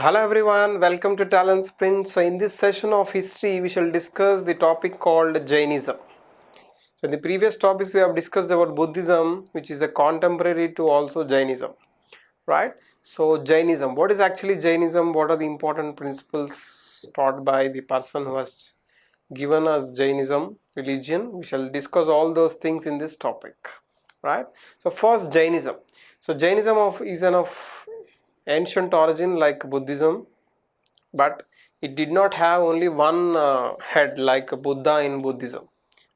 Hello everyone, welcome to TalentSprint. So in this session of history, we shall discuss the topic called Jainism. So in the previous topics, we have discussed about Buddhism, which is a contemporary to also Jainism, right? So Jainism, what is actually Jainism? What are the important principles taught by the person who has given us Jainism religion? We shall discuss all those things in this topic, right? So first, Jainism. So Jainism is of ancient origin like Buddhism, but it did not have only one head like Buddha in Buddhism.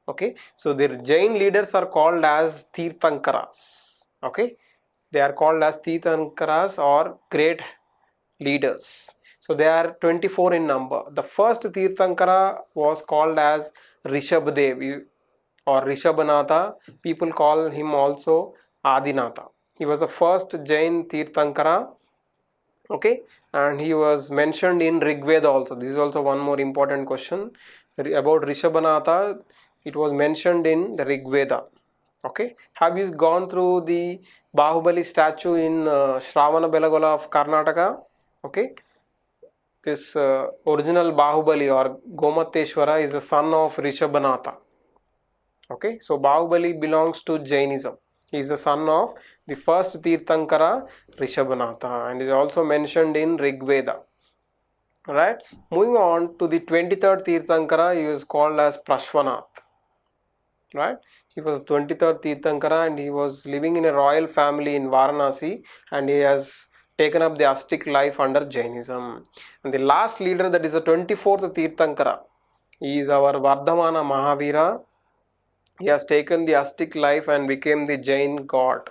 Okay, so their Jain leaders are called as Tirthankaras. Okay, they are called as Tirthankaras or great leaders. So they are 24 in number. The first Tirthankara was called as Rishabhadev or Rishabhanatha. People call him also Adinatha. He was the first Jain Tirthankara. Okay, and he was mentioned in Rigveda also. This is also one more important question about Rishabhanatha. It was mentioned in the Rigveda. Okay, have you gone through the Bahubali statue in Shravana Belagola of Karnataka? Okay, this original Bahubali or Gomateshwara is the son of Rishabhanatha. Okay, so Bahubali belongs to Jainism. He is the son of the first Tirthankara Rishabhanatha and is also mentioned in Rigveda. Right, moving on to the 23rd Tirthankara, he was called as Prashwanath. Right, he was 23rd Tirthankara and he was living in a royal family in Varanasi and he has taken up the ascetic life under Jainism. And the last leader, that is the 24th Tirthankara, he is our Vardhamana Mahavira. He has taken the ascetic life and became the Jain god.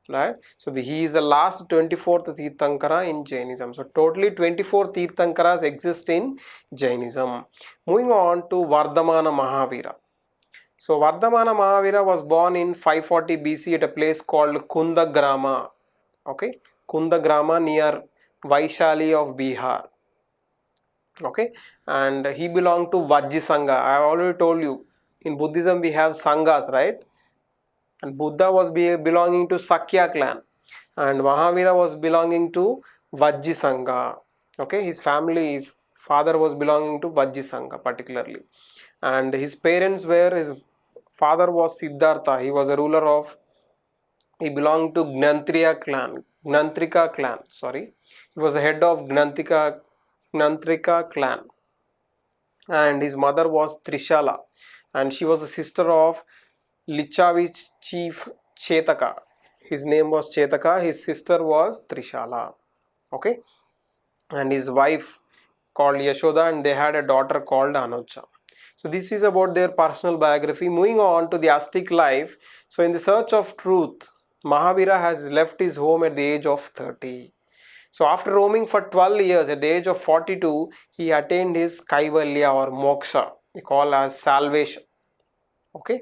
Right, so he is the last 24th Tirthankara in Jainism. So totally 24 Tirthankaras exist in Jainism. Moving on to Vardhamana Mahavira. So Vardhamana Mahavira was born in 540 BC at a place called Kundagrama. Okay, Kundagrama near Vaishali of Bihar. Okay, and he belonged to Vajji Sangha. I have already told you, in Buddhism we have Sanghas, right? And Buddha was belonging to Sakya clan and Mahavira was belonging to Vajji Sangha. Okay, his family, his father was belonging to Vajji Sangha particularly, and his parents were, his father was Siddhartha. He was a ruler of, he belonged to Gnantrika clan, sorry. He was the head of Gnantrika clan, and his mother was Trishala and she was a sister of Licchavi chief Chetaka. His name was Chetaka, his sister was Trishala. Okay, and his wife called Yashoda, and they had a daughter called Anuja. So this is about their personal biography. Moving on to the ascetic life. So in the search of truth, Mahavira has left his home at the age of 30. So after roaming for 12 years, at the age of 42, he attained his Kaivalya or Moksha, they call as salvation. Okay,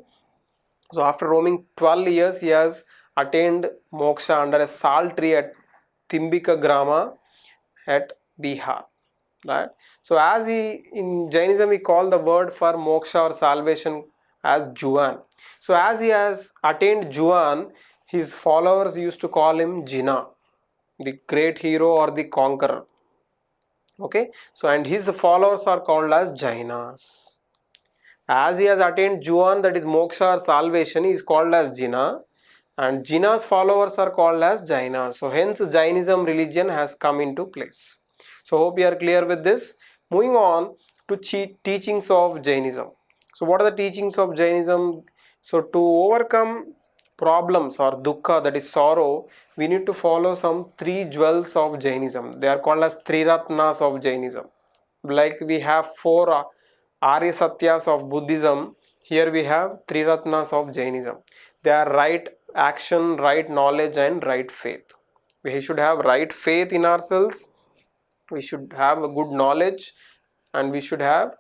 so after roaming 12 years, he has attained moksha under a sal tree at Timbika Grama at Bihar. Right. So as in Jainism we call the word for moksha or salvation as Juan. So as he has attained Juan, his followers used to call him Jina, the great hero or the conqueror. Okay. So and his followers are called as Jainas. As he has attained Juan, that is moksha or salvation, he is called as Jina, and Jina's followers are called as Jainas. So hence Jainism religion has come into place. So hope you are clear with this. Moving on to teachings of Jainism. So what are the teachings of Jainism? So to overcome problems or dukkha, that is sorrow, we need to follow some three jewels of Jainism. They are called as three ratnas of Jainism. Like we have four Arya Satyas of Buddhism, here we have three ratnas of Jainism. They are right action, right knowledge and right faith. We should have right faith in ourselves, we should have a good knowledge, and we should have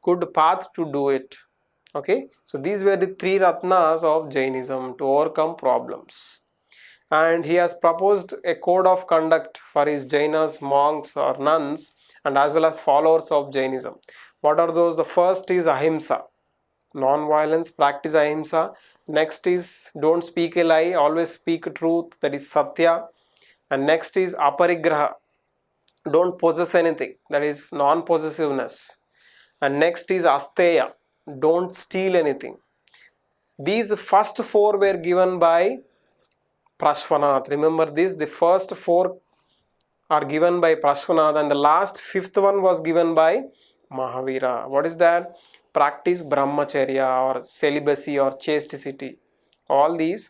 good path to do it. Okay, so these were the three ratnas of Jainism to overcome problems. And he has proposed a code of conduct for his Jainas, monks or nuns, and as well as followers of Jainism. What are those? The first is ahimsa, non-violence, practice ahimsa. Next is don't speak a lie, always speak truth, that is satya. And next is aparigraha, don't possess anything, that is non-possessiveness. And next is asteya, don't steal anything. These first four were given by Prashvanath. Remember this, the first four are given by Prashvanath and the last fifth one was given by Mahavira. What is that? Practice brahmacharya or celibacy or chastity. All these,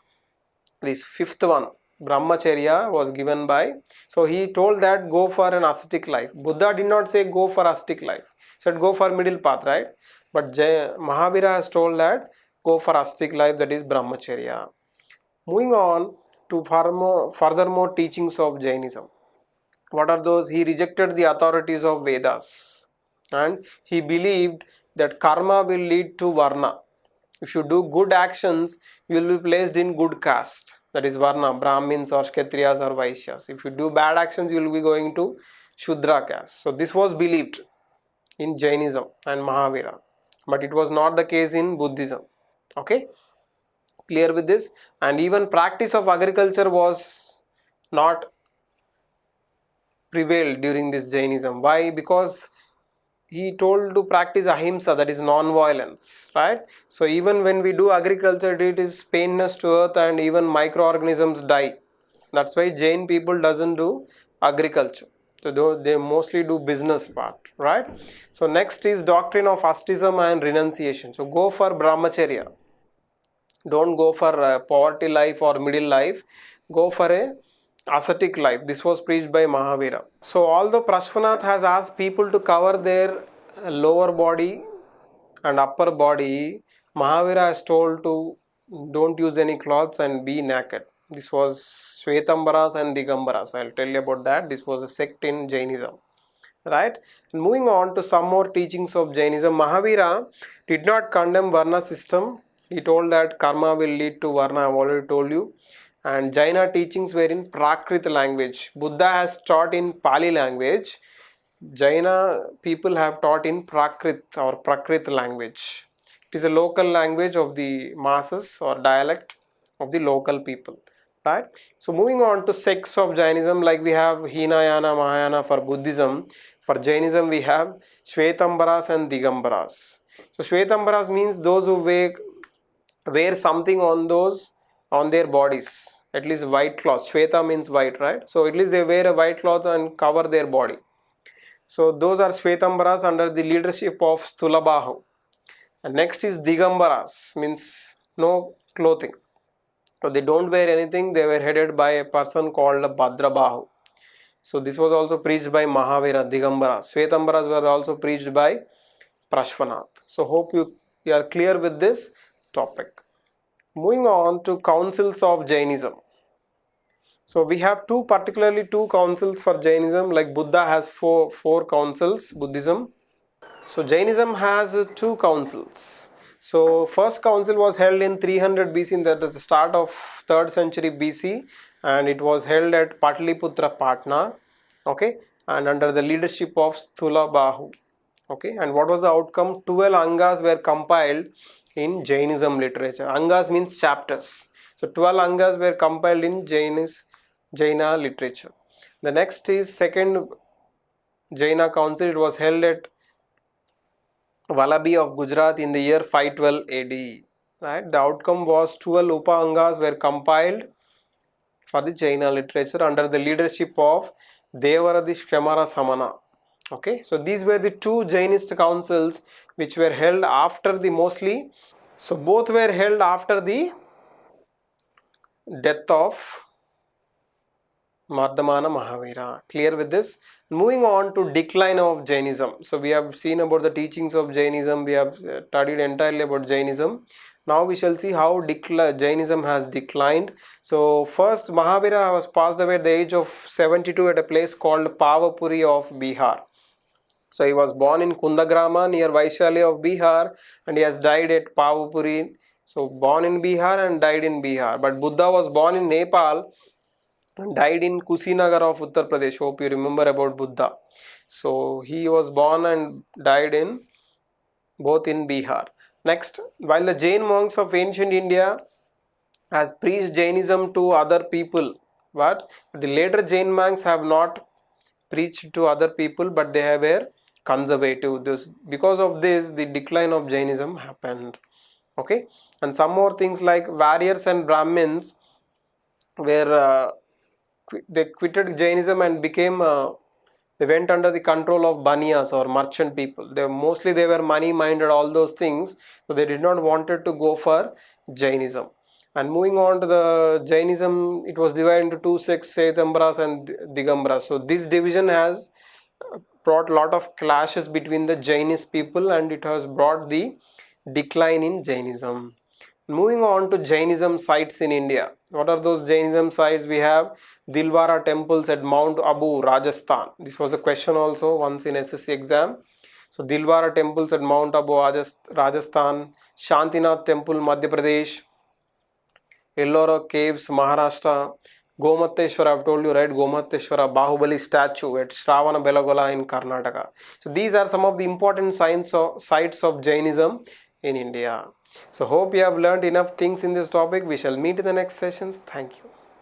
this fifth one, brahmacharya, was given by, so he told that go for an ascetic life. Buddha did not say go for ascetic life, he said go for middle path, right? But Mahavira has told that go for ascetic life, that is brahmacharya. Moving on to furthermore teachings of Jainism. What are those? He rejected the authorities of Vedas and he believed that karma will lead to varna. If you do good actions, you will be placed in good caste, that is varna, Brahmins or Kshatriyas or Vaishyas. If you do bad actions, you will be going to Shudra caste. So this was believed in Jainism and Mahavira, but it was not the case in Buddhism. Okay, clear with this? And even practice of agriculture was not prevailed during this Jainism. Why? Because he told to practice ahimsa, that is non-violence, right? So even when we do agriculture, it is painless to earth and even microorganisms die. That's why Jain people doesn't do agriculture. So they mostly do business part, right? So next is doctrine of ascetism and renunciation. So go for brahmacharya. Don't go for a poverty life or middle life. Go for a ascetic life. This was preached by Mahavira. So although Prashvanath has asked people to cover their lower body and upper body, Mahavira is told to don't use any clothes and be naked. This was Shvetambaras and Digambaras. I'll tell you about that. This was a sect in Jainism. Right? And moving on to some more teachings of Jainism, Mahavira did not condemn Varna system. He told that karma will lead to Varna, I've already told you. And Jaina teachings were in Prakrit language. Buddha has taught in Pali language. Jaina people have taught in Prakrit or Prakrit language. It is a local language of the masses or dialect of the local people. Right? So moving on to sects of Jainism, like we have Hinayana, Mahayana for Buddhism. For Jainism we have Shvetambaras and Digambaras. So Shvetambaras means those who wear something on their bodies, at least white cloth. Shveta means white, right? So at least they wear a white cloth and cover their body. So those are Shvetambaras under the leadership of Stulabahu. And next is Digambaras, means no clothing. So they don't wear anything. They were headed by a person called Bhadrabahu. So this was also preached by Mahavira, Digambaras. Shvetambaras were also preached by Prashvanath. So hope you are clear with this topic. Moving on to councils of Jainism. So we have particularly two councils for Jainism, like Buddha has four councils, Buddhism. So Jainism has two councils. So first council was held in 300 BC, that is the start of 3rd century BC, and it was held at Patliputra, Patna, okay, and under the leadership of Stulabahu. Okay, and what was the outcome? 12 Angas were compiled in Jainism literature. Angas means chapters. So 12 Angas were compiled in Jaina literature. The next is second Jaina council. It was held at Vallabhi of Gujarat in the year 512 AD. Right? The outcome was 12 Upa Angas were compiled for the Jaina literature under the leadership of Devaradi Shkamara Samana. Okay, so these were the two Jainist councils which were held after the mostly. So both were held after the death of Vardhamana Mahavira. Clear with this? Moving on to decline of Jainism. So we have seen about the teachings of Jainism. We have studied entirely about Jainism. Now we shall see how Jainism has declined. So first, Mahavira was passed away at the age of 72 at a place called Pavapuri of Bihar. So he was born in Kundagrama near Vaishali of Bihar and he has died at Pavapuri. So born in Bihar and died in Bihar. But Buddha was born in Nepal and died in Kusinagar of Uttar Pradesh. Hope you remember about Buddha. So he was born and died in both in Bihar. Next, while the Jain monks of ancient India has preached Jainism to other people, but the later Jain monks have not preached to other people, but they were conservative. Because of this, the decline of Jainism happened. Okay, and some more things like warriors and Brahmins were they quitted Jainism and became they went under the control of Baniyas or merchant people. They were money minded, all those things, so they did not wanted to go for Jainism. And moving on to the Jainism, it was divided into two sects, Setambras and Digambras. So this division has brought a lot of clashes between the Jainist people, and it has brought the decline in Jainism. Moving on to Jainism sites in India. What are those Jainism sites? We have Dilwara temples at Mount Abu, Rajasthan. This was a question also once in SSC exam. So Dilwara temples at Mount Abu, Rajasthan. Shantinath temple, Madhya Pradesh. Ellora caves, Maharashtra. Gomateshwara, I've told you, right? Gomateshwara, Bahubali statue at Shravana Belagola in Karnataka. So these are some of the important sites of Jainism in India. So hope you have learned enough things in this topic. We shall meet in the next sessions. Thank you.